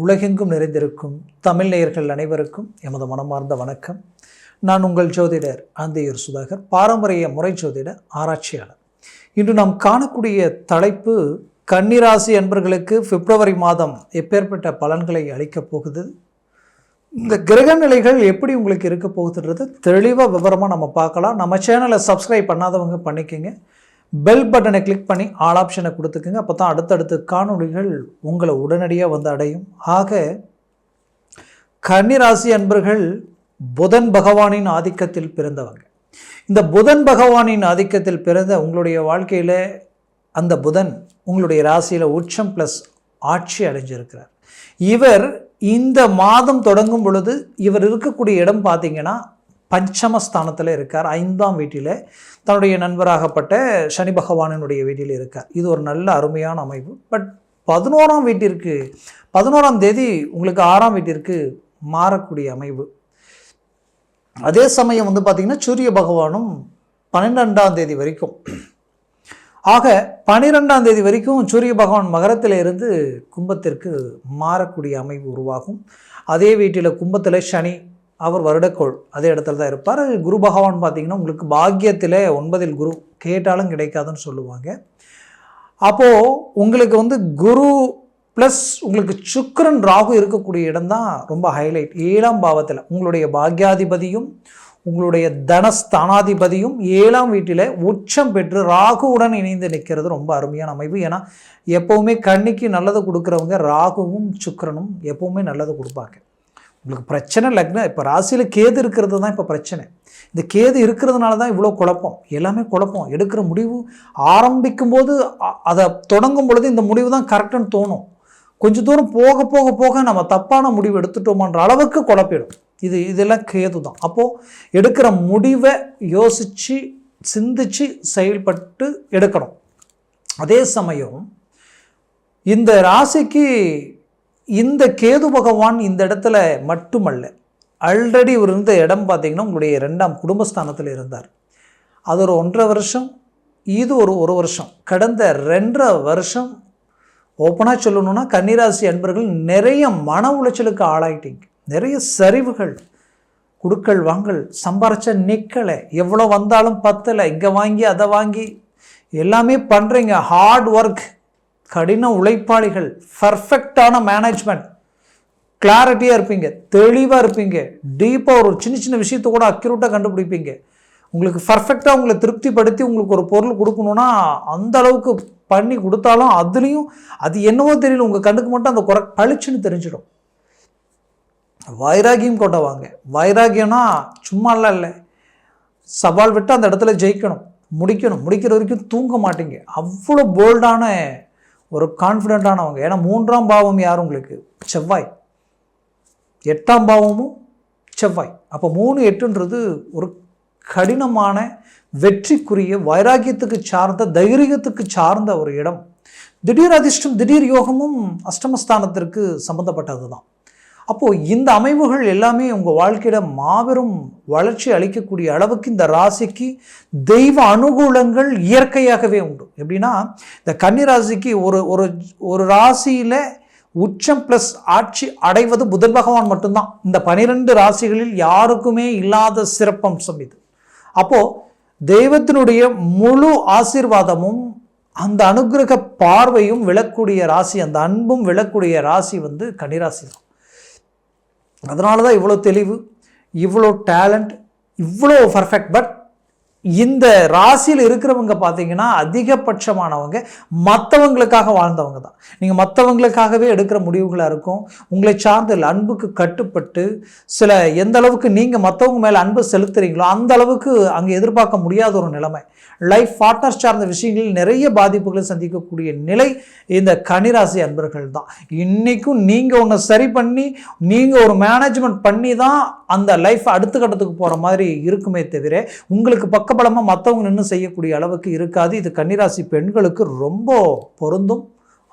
உலகெங்கும் நிறைந்திருக்கும் தமிழ் நேயர்கள் அனைவருக்கும் எமது மனமார்ந்த வணக்கம். நான் உங்கள் ஜோதிடர் அந்தியூர் சுதாகர், பாரம்பரிய முறை ஜோதிட ஆராய்ச்சியாளர். இன்று நாம் காணக்கூடிய தலைப்பு, கன்னிராசி அன்பர்களுக்கு பிப்ரவரி மாதம் எப்பேற்பட்ட பலன்களை அளிக்கப் போகுது, இந்த கிரக நிலைகள் எப்படி உங்களுக்கு இருக்க போகுதுன்றது தெளிவாக விவரமாக நம்ம பார்க்கலாம். நம்ம சேனலை சப்ஸ்கிரைப் பண்ணாதவங்க பண்ணிக்கோங்க, பெல் பட்டனை கிளிக் பண்ணி ஆல் ஆப்ஷனை கொடுத்துக்குங்க. அப்போ தான் அடுத்தடுத்த காணொளிகள் உங்களை உடனடியாக வந்து அடையும். ஆக கன்னிராசி அன்பர்கள் புதன் பகவானின் ஆதிக்கத்தில் பிறந்தவங்க. இந்த புதன் பகவானின் ஆதிக்கத்தில் பிறந்த உங்களுடைய வாழ்க்கையில் அந்த புதன் உங்களுடைய ராசியில் உச்சம் ப்ளஸ் ஆட்சி அடைஞ்சிருக்கிறார். இவர் இந்த மாதம் தொடங்கும் பொழுது இவர் இருக்கக்கூடிய இடம் பார்த்தீங்கன்னா பஞ்சமஸ்தானத்தில் இருக்கார். 5ஆம் வீட்டில் தன்னுடைய நண்பராகப்பட்ட சனி பகவானினுடைய வீட்டில் இருக்கார். இது ஒரு நல்ல அருமையான அமைப்பு. பட் 11ஆம் தேதி உங்களுக்கு 6ஆம் வீட்டிற்கு மாறக்கூடிய அமைப்பு. அதே சமயம் வந்து பார்த்திங்கன்னா சூரிய பகவானும் 12ஆம் தேதி வரைக்கும், ஆக 12ஆம் தேதி வரைக்கும் சூரிய பகவான் மகரத்தில் இருந்து கும்பத்திற்கு மாறக்கூடிய அமைப்பு உருவாகும். அதே வீட்டில் கும்பத்தில் சனி, அவர் வருடக்கோள் அதே இடத்துல தான் இருப்பார். குரு பகவான் பார்த்திங்கன்னா உங்களுக்கு பாக்கியத்தில் 9இல் குரு, கேட்டாலும் கிடைக்காதுன்னு சொல்லுவாங்க. அப்போது உங்களுக்கு வந்து குரு ப்ளஸ் உங்களுக்கு சுக்கிரன் ராகு இருக்கக்கூடிய இடம் தான் ரொம்ப ஹைலைட். 7ஆம் பாவத்தில் உங்களுடைய பாக்யாதிபதியும் உங்களுடைய தனஸ்தானாதிபதியும் 7ஆம் வீட்டில் உச்சம் பெற்று ராகுவுடன் இணைந்து நிற்கிறது ரொம்ப அருமையான அமைப்பு. ஏன்னா எப்போவுமே கன்னிக்கு நல்லது கொடுக்குறவங்க ராகுவும் சுக்கிரனும் எப்போவுமே நல்லது கொடுப்பாங்க. உங்களுக்கு பிரச்சனை லக்னம், இப்போ ராசியில் கேது இருக்கிறது தான் இப்போ பிரச்சனை. இந்த கேது இருக்கிறதுனால தான் இவ்வளோ குழப்பம், எல்லாமே குழப்பம். எடுக்கிற முடிவு ஆரம்பிக்கும் போது அதை தொடங்கும் பொழுது இந்த முடிவு தான் கரெக்டுன்னு தோணும். கொஞ்சம் தூரம் போக போக போக நம்ம தப்பான முடிவு எடுத்துட்டோமான்ற அளவுக்கு குழப்பிடும். இதெல்லாம் கேது தான். அப்போது எடுக்கிற முடிவை யோசித்து சிந்தித்து செயல்பட்டு எடுக்கணும். அதே சமயம் இந்த ராசிக்கு இந்த கேது பகவான் இந்த இடத்துல மட்டுமல்ல, ஆல்ரெடி இவர் இருந்த இடம் பார்த்திங்கன்னா உங்களுடைய 2ஆம் குடும்பஸ்தானத்தில் இருந்தார். அது ஒரு 1.5 வருஷம், இது ஒரு வருஷம். கடந்த 2.5 வருஷம் ஓப்பனாக சொல்லணும்னா கன்னிராசி அன்பர்கள் நிறைய மன உளைச்சலுக்கு ஆளாயிட்டீங்க. நிறைய சரிவுகள், குடுக்கல் வாங்கல், சம்பாரிச்ச நிற்கலை, எவ்வளோ வந்தாலும் பத்தலை, இங்கே வாங்கி அதை வாங்கி எல்லாமே பண்ணுறீங்க. ஹார்ட் ஒர்க், கடின உழைப்பாளிகள், பர்ஃபெக்டான மேனேஜ்மெண்ட், கிளாரிட்டியாக இருப்பீங்க, தெளிவாக இருப்பீங்க, டீப்பாக ஒரு சின்ன சின்ன விஷயத்தை கூட அக்யூரேட்டாக கண்டுபிடிப்பீங்க. உங்களுக்கு பர்ஃபெக்டாக உங்களை திருப்திப்படுத்தி உங்களுக்கு ஒரு பொருள் கொடுக்கணுன்னா அந்த அளவுக்கு பண்ணி கொடுத்தாலும் அதுலேயும் அது என்னவோ தெரியல, உங்கள் கண்ணுக்கு மட்டும் அந்த குறை பளிச்சுன்னு தெரிஞ்சிடும். வைராகியம் கொண்டவாங்க. வைராகியம்னா சும்மாலாம் இல்லை, சவால் விட்டு அந்த இடத்துல ஜெயிக்கணும், முடிக்கிற வரைக்கும் தூங்க மாட்டீங்க. அவ்வளோ போல்டான ஒரு கான்ஃபிடென்ட்டானவங்க. ஏன்னா 3ஆம் பாவம் யார் உங்களுக்கு? செவ்வாய். 8ஆம் பாவமும் செவ்வாய். அப்போ 3, 8ன்றது ஒரு கடினமான வெற்றிக்குரிய வைராகியத்துக்கு சார்ந்த, தைரியத்துக்கு சார்ந்த ஒரு இடம். திடீர் அதிர்ஷ்டம், திடீர் யோகமும் அஷ்டமஸ்தானத்திற்கு சம்மந்தப்பட்டது தான். அப்போது இந்த அமைவுகள் எல்லாமே உங்கள் வாழ்க்கையில் மாபெரும் வளர்ச்சி அளிக்கக்கூடிய அளவுக்கு இந்த ராசிக்கு தெய்வ அனுகூலங்கள் இயற்கையாகவே உண்டு. எப்படின்னா இந்த கன்னிராசிக்கு ஒரு ராசியில் உச்சம் ப்ளஸ் ஆட்சி அடைவது புதன் பகவான் மட்டும்தான். இந்த 12 ராசிகளில் யாருக்குமே இல்லாத சிறப்பம்சம் இது. அப்போது தெய்வத்தினுடைய முழு ஆசீர்வாதமும் அந்த அனுகிரக பார்வையும் விழக்கூடிய ராசி, அந்த அன்பும் விழக்கூடிய ராசி வந்து கன்னிராசி தான். அதனால தான் இவ்வளோ தெளிவு, இவ்வளோ டேலண்ட், இவ்வளோ பர்ஃபெக்ட். பட் இந்த ராசியில் இருக்கிறவங்க பார்த்தீங்கன்னா அதிகபட்சமானவங்க மற்றவங்களுக்காக வாழ்ந்தவங்க தான். நீங்கள் மற்றவங்களுக்காகவே எடுக்கிற முடிவுகளாக இருக்கும். உங்களை சார்ந்த அன்புக்கு கட்டுப்பட்டு சில எந்த அளவுக்கு நீங்கள் மற்றவங்க மேலே அன்பு செலுத்துறீங்களோ அந்த அளவுக்கு அங்கே எதிர்பார்க்க முடியாத ஒரு நிலைமை. லைஃப் பார்ட்னர் சார்ந்த விஷயங்களில் நிறைய பாதிப்புகளை சந்திக்கக்கூடிய நிலை இந்த கன்னிராசி அன்பர்கள் தான். இன்றைக்கும் நீங்கள் ஒன்று சரி பண்ணி நீங்கள் ஒரு மேனேஜ்மெண்ட் பண்ணி தான் அந்த லைஃப் அடுத்த கட்டத்துக்கு போகிற மாதிரி இருக்குமே தவிர உங்களுக்கு பக்கபலமாக மற்றவங்க நின்று செய்யக்கூடிய அளவுக்கு இருக்காது. இது கன்னிராசி பெண்களுக்கு ரொம்ப பொருந்தும்.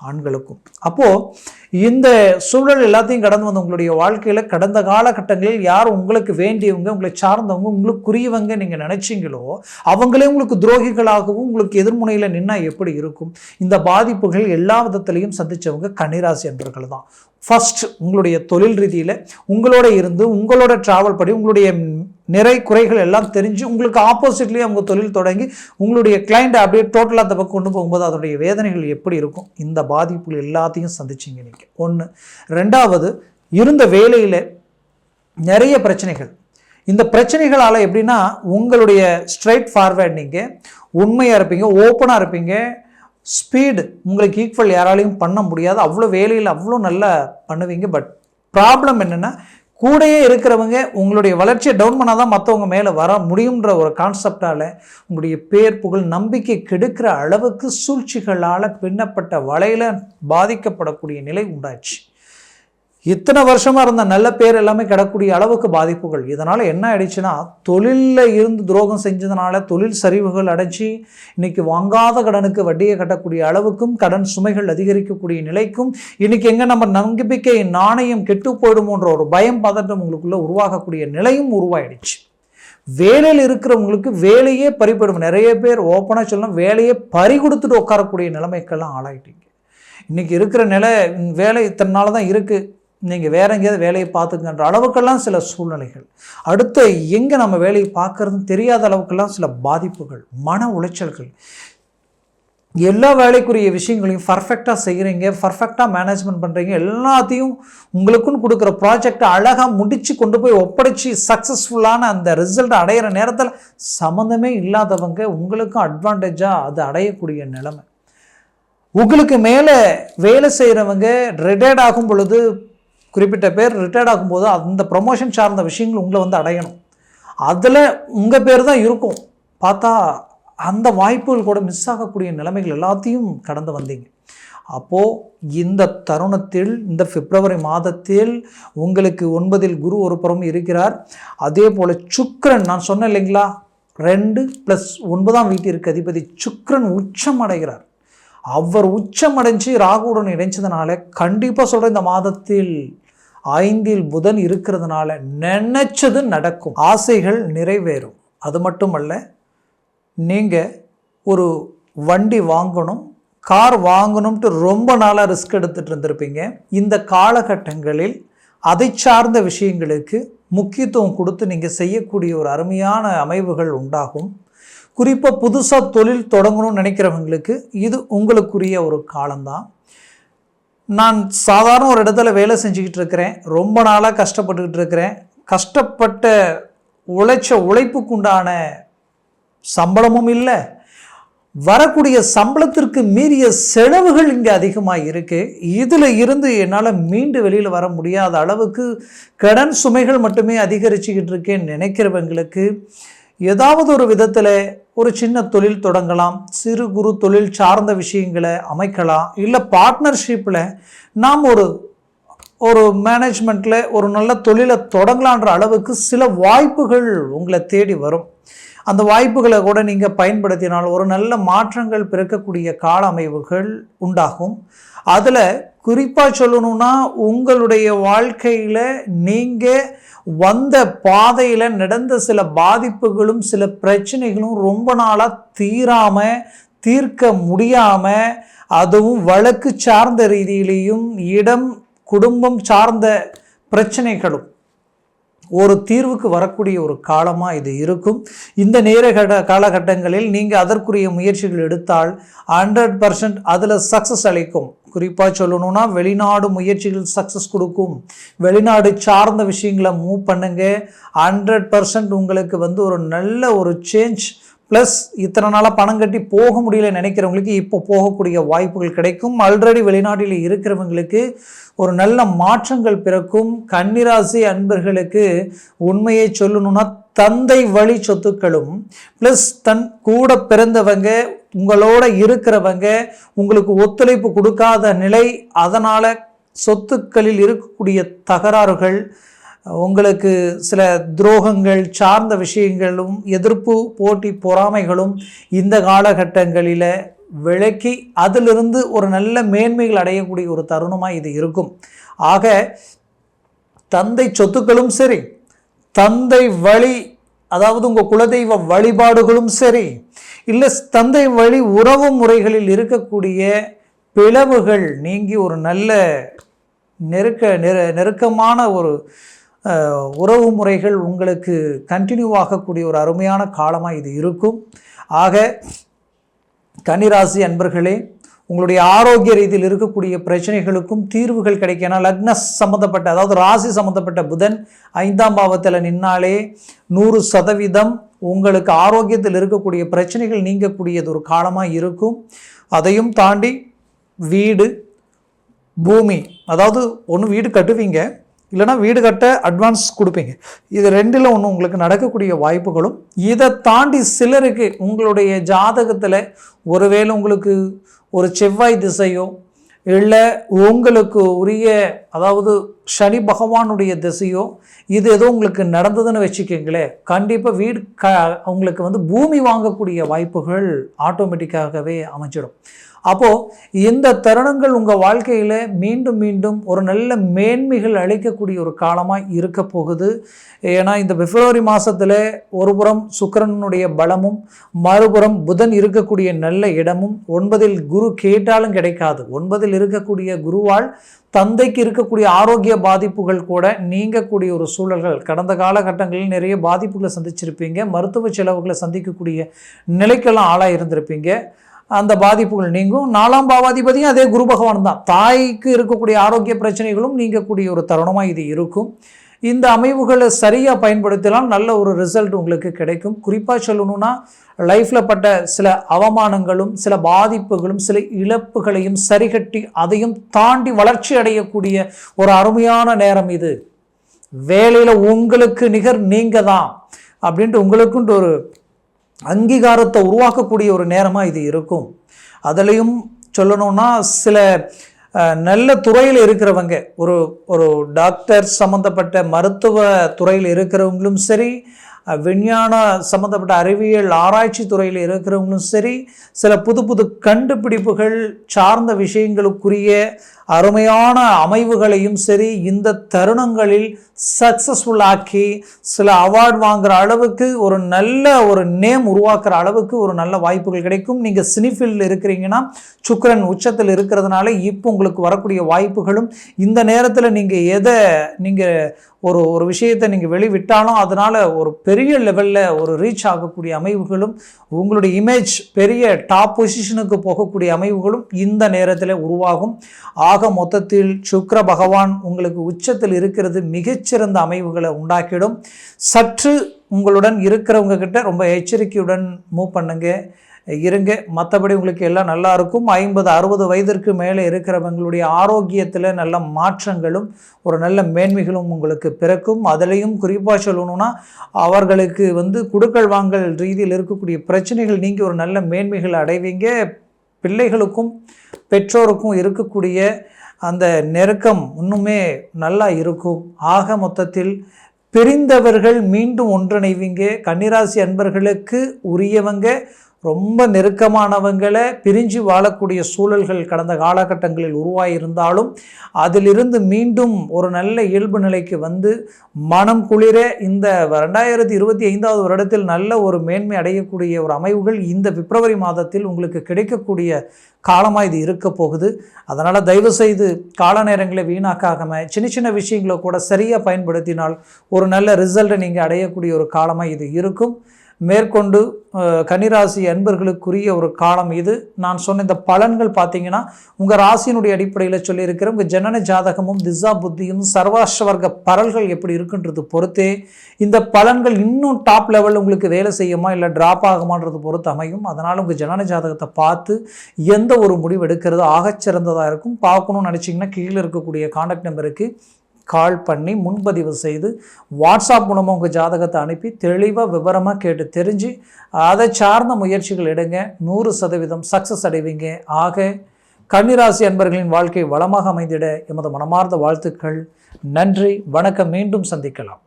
ஆண்களுக்கும். அப்போது இந்த சூழல் எல்லாத்தையும் கடந்து வந்து உங்களுடைய வாழ்க்கையில் கடந்த காலகட்டங்களில் யார் உங்களுக்கு வேண்டியவங்க, உங்களை சார்ந்தவங்க, உங்களுக்குரியவங்க நீங்கள் நினைச்சிங்களோ அவங்களே உங்களுக்கு துரோகிகளாகவும் உங்களுக்கு எதிர்முனையில் நின்னா எப்படி இருக்கும்? இந்த பாதிப்புகள் எல்லா விதத்திலையும் சந்தித்தவங்க கன்னிராசி அன்பர்கள் தான். ஃபர்ஸ்ட் உங்களுடைய தொழில் ரீதியில் உங்களோட இருந்து உங்களோட ட்ராவல் படி உங்களுடைய நிறை குறைகள் எல்லாம் தெரிஞ்சு உங்களுக்கு ஆப்போசிட்லேயே அவங்க தொழில் தொடங்கி உங்களுடைய கிளைண்ட்டை அப்படியே டோட்டலாக அந்த பக்கம் கொண்டு போகும்போது அதனுடைய வேதனைகள் எப்படி இருக்கும்? இந்த பாதிப்புகள் எல்லாத்தையும் சந்திச்சிங்க நீங்கள். ஒன்று. ரெண்டாவது, இருந்த வேலையில் நிறைய பிரச்சனைகள். இந்த பிரச்சனைகளால் எப்படின்னா உங்களுடைய ஸ்ட்ரைட் ஃபார்வேர்ட், நீங்கள் உண்மையாக இருப்பீங்க, ஓப்பனாக இருப்பீங்க, ஸ்பீடு உங்களுக்கு ஈக்குவல் யாராலையும் பண்ண முடியாது, அவ்வளோ வேலையில் அவ்வளோ நல்லா பண்ணுவீங்க. பட் ப்ராப்ளம் என்னென்னா கூடையே இருக்கிறவங்க உங்களுடைய வளர்ச்சியை டவுன் பண்ணால் தான் மற்றவங்க மேலே வர முடியுன்ற ஒரு கான்செப்டால் உங்களுடைய பேர் புகழ் நம்பிக்கை கெடுக்கிற அளவுக்கு சூழ்ச்சிகளால் பின்னப்பட்ட வலையில் பாதிக்கப்படக்கூடிய நிலை உண்டாச்சு. இத்தனை வருஷமாக இருந்த நல்ல பேர் எல்லாமே கிடக்கூடிய அளவுக்கு பாதிப்புகள். இதனால் என்ன ஆயிடுச்சுன்னா தொழிலில் இருந்து துரோகம் செஞ்சதுனால தொழில் சரிவுகள் அடைச்சி இன்றைக்கி வாங்காத கடனுக்கு வட்டியை கட்டக்கூடிய அளவுக்கும் கடன் சுமைகள் அதிகரிக்கக்கூடிய நிலைக்கும் இன்றைக்கி எங்கே நம்ம நம்பிக்கை நாணயம் கெட்டு போயிடுமோன்ற ஒரு பயம் பதட்டம் உங்களுக்குள்ளே உருவாகக்கூடிய நிலையும் உருவாயிடுச்சு. வேலையில் இருக்கிறவங்களுக்கு வேலையே பறிப்படும். நிறைய பேர் ஓப்பனாக சொல்லணும், வேலையே பறி கொடுத்துட்டு உட்காரக்கூடிய நிலைமைக்கெல்லாம் ஆளாயிட்டீங்க. இன்றைக்கி இருக்கிற நிலை வேலை இத்தனை நாள் தான் இருக்குது, நீங்கள் வேற எங்கேயாவது வேலையை பார்த்துக்கன்ற அளவுக்கெல்லாம் சில சூழ்நிலைகள், அடுத்த எங்கே நம்ம வேலையை பார்க்குறதுன்னு தெரியாத அளவுக்கெல்லாம் சில பாதிப்புகள், மன உளைச்சல்கள். எல்லா வேலைக்குரிய விஷயங்களையும் பர்ஃபெக்டாக செய்கிறீங்க, பர்ஃபெக்டாக மேனேஜ்மெண்ட் பண்ணுறீங்க, எல்லாத்தையும் உங்களுக்குன்னு கொடுக்குற ப்ராஜெக்டை அழகாக முடித்து கொண்டு போய் ஒப்படைச்சி சக்ஸஸ்ஃபுல்லான அந்த ரிசல்ட் அடையிற நேரத்தில் சம்மந்தமே இல்லாதவங்க உங்களுக்கும் அட்வான்டேஜாக அது அடையக்கூடிய நிலைமை. உங்களுக்கு மேலே வேலை செய்கிறவங்க ரிட்டையர்ட் ஆகும் பொழுது, குறிப்பிட்ட பேர் ரிட்டையர்ட் ஆகும்போது அந்த ப்ரொமோஷன் சார்ந்த விஷயங்கள் உங்களை வந்து அடையணும், அதில் உங்கள் பேர் தான் இருக்கும். பார்த்தா அந்த வாய்ப்புகள் கூட மிஸ் ஆகக்கூடிய நிலைமைகள் எல்லாத்தையும் கடந்து வந்தீங்க. அப்போது இந்த தருணத்தில் இந்த பிப்ரவரி மாதத்தில் உங்களுக்கு 9 குரு ஒரு புறம் இருக்கிறார். அதே போல் சுக்கிரன், நான் சொன்னேன் இல்லைங்களா, 2+9 வீட்டிற்கு அதிபதி சுக்கிரன் உச்சம் அடைகிறார். அவர் உச்சமடைஞ்சு ராகுவுடன் இணைச்சதுனால கண்டிப்பாக சொல்கிற இந்த மாதத்தில் 5 புதன் இருக்கிறதுனால நினைச்சது நடக்கும், ஆசைகள் நிறைவேறும். அது மட்டுமல்ல, நீங்கள் ஒரு வண்டி வாங்கணும், கார் வாங்கணும்ட்டு ரொம்ப நாளாக ரிஸ்க் எடுத்துகிட்டு இருந்திருப்பீங்க. இந்த காலகட்டங்களில் அதை சார்ந்த விஷயங்களுக்கு முக்கியத்துவம் கொடுத்து நீங்கள் செய்யக்கூடிய ஒரு அருமையான அமைவுகள் உண்டாகும். குறிப்பாக புதுசாக தொழில் தொடங்கணும்னு நினைக்கிறவங்களுக்கு இது உங்களுக்குரிய ஒரு காலம்தான். நான் சாதாரண ஒரு இடத்துல வேலை செஞ்சுக்கிட்டு இருக்கிறேன், ரொம்ப நாளாக கஷ்டப்பட்டுக்கிட்டு இருக்கிறேன், கஷ்டப்பட்ட உழைப்புக்குண்டான சம்பளமும் இல்லை, வரக்கூடிய சம்பளத்திற்கு மீறிய செலவுகள் இங்கே அதிகமாக இருக்குது, இதில் இருந்து என்னால் மீண்டு வெளியில் வர முடியாத அளவுக்கு கடன் சுமைகள் மட்டுமே அதிகரிச்சுக்கிட்டு இருக்கேன்னு நினைக்கிறவங்களுக்கு ஏதாவது ஒரு விதத்தில் ஒரு சின்ன தொழில் தொடங்கலாம், சிறு குறு தொழில் சார்ந்த விஷயங்களை அமைக்கலாம், இல்லை பார்ட்னர்ஷிப்பில் நாம் ஒரு மேனேஜ்மெண்ட்டில் ஒரு நல்ல தொழிலை தொடங்கலான்ற அளவுக்கு சில வாய்ப்புகள் உங்களை தேடி வரும். அந்த வாய்ப்புகளை கூட நீங்கள் பயன்படுத்தினால் ஒரு நல்ல மாற்றங்கள் பிறக்கக்கூடிய கால அமைவுகள் உண்டாகும். அதில் குறிப்பாக சொல்லணும்னா உங்களுடைய வாழ்க்கையில் நீங்கள் வந்த பாதையில் நடந்த சில பாதிப்புகளும் சில பிரச்சனைகளும் ரொம்ப நாளாக தீர்க்க முடியாமல், அதுவும் வழக்கு சார்ந்த ரீதியிலையும் இடம் குடும்பம் சார்ந்த பிரச்சனைகளும் ஒரு தீர்வுக்கு வரக்கூடிய ஒரு காலமாக இது இருக்கும். இந்த நேர காலகட்டங்களில் நீங்கள் அதற்குரிய முயற்சிகள் எடுத்தால் 100% அதில் சக்ஸஸ் அளிக்கும். குறிப்பாக சொல்லணும்னா வெளிநாடு முயற்சிகள் சக்ஸஸ் கொடுக்கும். வெளிநாடு சார்ந்த விஷயங்களை மூவ் பண்ணுங்க, 100% உங்களுக்கு ஒரு நல்ல ஒரு சேஞ்ச். ப்ளஸ் இத்தனை நாளாக பணம் கட்டி போக முடியல நினைக்கிறவங்களுக்கு இப்போ போகக்கூடிய வாய்ப்புகள் கிடைக்கும். ஆல்ரெடி வெளிநாட்டில் இருக்கிறவங்களுக்கு ஒரு நல்ல மாற்றங்கள் பிறக்கும். கன்னிராசி அன்பர்களுக்கு உண்மையை சொல்லணும்னா தந்தை வழி சொத்துக்களும் ப்ளஸ் தன் கூட பிறந்தவங்க உங்களோட இருக்கிறவங்க உங்களுக்கு ஒத்துழைப்பு கொடுக்காத நிலை, அதனால் சொத்துக்களில் இருக்கக்கூடிய தகராறுகள், உங்களுக்கு சில துரோகங்கள் சார்ந்த விஷயங்களும் எதிர்ப்பு போட்டி பொறாமைகளும் இந்த காலகட்டங்களில் விலக்கி அதிலிருந்து ஒரு நல்ல மேன்மைகள் அடையக்கூடிய ஒரு தருணமாக இது இருக்கும். ஆக தந்தை சொத்துக்களும் சரி, தந்தை வழி அதாவது உங்கள் குலதெய்வ வழிபாடுகளும் சரி, இல்லை தந்தை வழி உறவு முறைகளில் இருக்கக்கூடிய பிளவுகள் நீங்கி ஒரு நல்ல நெருக்கமான ஒரு உறவு முறைகள் உங்களுக்கு கண்டினியூ ஆகக்கூடிய ஒரு அருமையான காலமாக இது இருக்கும். ஆக கன்னிராசி அன்பர்களே, உங்களுடைய ஆரோக்கிய ரீதியில் இருக்கக்கூடிய பிரச்சனைகளுக்கும் தீர்வுகள் கிடைக்கும். ஏன்னா லக்ன சம்மந்தப்பட்ட அதாவது ராசி சம்மந்தப்பட்ட புதன் 5ஆம் பாவத்தில் நின்னாலே 100% உங்களுக்கு ஆரோக்கியத்தில் இருக்கக்கூடிய பிரச்சனைகள் நீங்கக்கூடியது ஒரு காலமாக இருக்கும். அதையும் தாண்டி வீடு பூமி, அதாவது ஒன்று வீடு கட்டுவீங்க, இல்லைனா வீடு கட்ட அட்வான்ஸ் கொடுப்பீங்க. இது ரெண்டில் ஒன்று உங்களுக்கு நடக்கக்கூடிய வாய்ப்புகளும். இதை தாண்டி சிலருக்கு உங்களுடைய ஜாதகத்தில் ஒருவேளை உங்களுக்கு ஒரு செவ்வாய் திசையோ இல்லை உங்களுக்கு உரிய அதாவது சனி பகவானுடைய திசையோ இது ஏதோ உங்களுக்கு நடந்ததுன்னு வச்சுக்கோங்களேன், கண்டிப்பாக வீடு உங்களுக்கு பூமி வாங்கக்கூடிய வாய்ப்புகள் ஆட்டோமேட்டிக்காகவே அமைஞ்சிடும். அப்போது இந்த தருணங்கள் உங்கள் வாழ்க்கையில் மீண்டும் மீண்டும் ஒரு நல்ல மேன்மைகள் அளிக்கக்கூடிய ஒரு காலமாக இருக்க போகுது. ஏன்னா இந்த பிப்ரவரி மாதத்தில் ஒரு புறம் சுக்கிரனுடைய பலமும் மறுபுறம் புதன் இருக்கக்கூடிய நல்ல இடமும் 9ல் குரு கேட்டாலும் கிடைக்காது. 9ல் இருக்கக்கூடிய குருவால் தந்தைக்கு இருக்கக்கூடிய ஆரோக்கிய பாதிப்புகள் கூட நீங்கக்கூடிய ஒரு சூழல்கள். கடந்த காலகட்டங்களில் நிறைய பாதிப்புகளை சந்திச்சிருப்பீங்க, மருத்துவ செலவுகளை சந்திக்கக்கூடிய நிலைக்கெல்லாம் ஆளாக இருந்திருப்பீங்க. அந்த பாதிப்புகள் நீங்கும். 4ஆம் பாவாதிபதியும் அதே குரு பகவான் தான். தாய்க்கு இருக்கக்கூடிய ஆரோக்கிய பிரச்சனைகளும் நீங்கக்கூடிய ஒரு தருணமாக இது இருக்கும். இந்த அமைவுகளை சரியாக பயன்படுத்தினால் நல்ல ஒரு ரிசல்ட் உங்களுக்கு கிடைக்கும். குறிப்பாக சொல்லணும்னா லைஃப்பில் பட்ட சில அவமானங்களும் சில பாதிப்புகளும் சில இழப்புகளையும் சரிகட்டி அதையும் தாண்டி வளர்ச்சி அடையக்கூடிய ஒரு அருமையான நேரம் இது. வேலையில் உங்களுக்கு நிகர் நீங்கள் தான் அப்படின்ட்டு உங்களுக்குன்ட்டு ஒரு அங்கீகாரத்தை உருவாக்கக்கூடிய ஒரு நேரமாக இது இருக்கும். அதுலேயும் சொல்லணும்னா சில நல்ல துறையில் இருக்கிறவங்க, ஒரு டாக்டர் சம்மந்தப்பட்ட மருத்துவ துறையில் இருக்கிறவங்களும் சரி, விஞ்ஞான சம்மந்தப்பட்ட அறிவியல் ஆராய்ச்சி துறையில் இருக்கிறவங்களும் சரி, சில புது புது கண்டுபிடிப்புகள் சார்ந்த விஷயங்களுக்குரிய அருமையான அமைவுகளையும் சரி இந்த தருணங்களில் சக்ஸஸ்ஃபுல் ஆக்கி சில அவார்டு வாங்குகிற அளவுக்கு ஒரு நல்ல ஒரு நேம் உருவாக்குற அளவுக்கு ஒரு நல்ல வாய்ப்புகள் கிடைக்கும். நீங்கள் சினிஃபீல்டில் இருக்கிறீங்கன்னா சுக்கிரன் உச்சத்தில் இருக்கிறதுனால இப்போ உங்களுக்கு வரக்கூடிய வாய்ப்புகளும் இந்த நேரத்தில் நீங்கள் ஒரு விஷயத்தை நீங்கள் வெளிவிட்டாலும் அதனால் ஒரு பெரிய லெவலில் ஒரு ரீச் ஆகக்கூடிய அமைவுகளும் உங்களுடைய இமேஜ் பெரிய டாப் பொசிஷனுக்கு போகக்கூடிய அமைவுகளும் இந்த நேரத்தில் உருவாகும். ஆக மொத்தத்தில் சுக்கிர பகவான் உங்களுக்கு உச்சத்தில் இருக்கிறது மிகச்சிறந்த அமைவுகளை உண்டாக்கிடும். சற்று உங்களுடன் இருக்கிறவங்க கிட்ட ரொம்ப எச்சரிக்கையுடன் மூவ் இருங்க. மற்றபடி உங்களுக்கு எல்லாம் நல்லா இருக்கும். 50-60 வயதிற்கு மேலே இருக்கிறவங்களுடைய ஆரோக்கியத்தில் நல்ல மாற்றங்களும் ஒரு நல்ல மேன்மைகளும் உங்களுக்கு பிறக்கும். அதிலையும் குறிப்பாக சொல்லணும்னா அவர்களுக்கு குடுக்கல் வாங்கல் ரீதியில் இருக்கக்கூடிய பிரச்சனைகள் நீங்கி ஒரு நல்ல மேன்மைகள் அடைவீங்க. பிள்ளைகளுக்கும் பெற்றோருக்கும் இருக்கக்கூடிய அந்த நெருக்கம் இன்னுமே நல்லா இருக்கும். ஆக மொத்தத்தில் பிரிந்தவர்கள் மீண்டும் ஒன்றிணைவீங்க. கன்னிராசி அன்பர்களுக்கு உரியவங்க ரொம்ப நெருக்கமானவங்களை பிரிஞ்சு வாழக்கூடிய சூழல்கள் கடந்த காலகட்டங்களில் உருவாயிருந்தாலும் அதிலிருந்து மீண்டும் ஒரு நல்ல இயல்பு நிலைக்கு மனம் குளிர இந்த 2025 வருடத்தில் நல்ல ஒரு மேன்மை அடையக்கூடிய ஒரு அமைவுகள் இந்த பிப்ரவரி மாதத்தில் உங்களுக்கு கிடைக்கக்கூடிய காலமாக இது இருக்க போகுது. அதனால் தயவு செய்து கால நேரங்களை வீணாக்காமல் சின்ன சின்ன விஷயங்களை கூட சரியாக பயன்படுத்தினால் ஒரு நல்ல ரிசல்ட்டை நீங்கள் அடையக்கூடிய ஒரு காலமாக இது இருக்கும். மேற்கொண்டு கன்னிராசி அன்பர்களுக்குரிய ஒரு காலம் இது. நான் சொன்ன இந்த பலன்கள் பார்த்தீங்கன்னா உங்கள் ராசியினுடைய அடிப்படையில் சொல்லியிருக்கிற உங்கள் ஜனன ஜாதகமும் திசா புத்தியும் சர்வாஷ்வர்க்க பரல்கள் எப்படி இருக்குன்றது பொறுத்தே இந்த பலன்கள் இன்னும் டாப் லெவலில் உங்களுக்கு வேலை செய்யுமா இல்லை ட்ராப் ஆகுமான்றது பொறுத்து அமையும். அதனால் உங்கள் ஜனன ஜாதகத்தை பார்த்து எந்த ஒரு முடிவு எடுக்கிறது ஆகச்சிறந்ததாக இருக்கும். பார்க்கணும்னு நினச்சிங்கன்னா கீழே இருக்கக்கூடிய கான்டாக்ட் நம்பருக்கு கால் பண்ணி முன்பதிவு செய்து வாட்ஸ்அப் மூலமாக உங்கள் ஜாதகத்தை அனுப்பி தெளிவாக விவரமாக கேட்டு தெரிஞ்சு அதை சார்ந்த முயற்சிகள் எடுங்க. 100% சக்ஸஸ் அடைவீங்க. ஆக கன்னிராசி அன்பர்களின் வாழ்க்கை வளமாக அமைந்திட எமது மனமார்ந்த வாழ்த்துக்கள். நன்றி, வணக்கம். மீண்டும் சந்திக்கலாம்.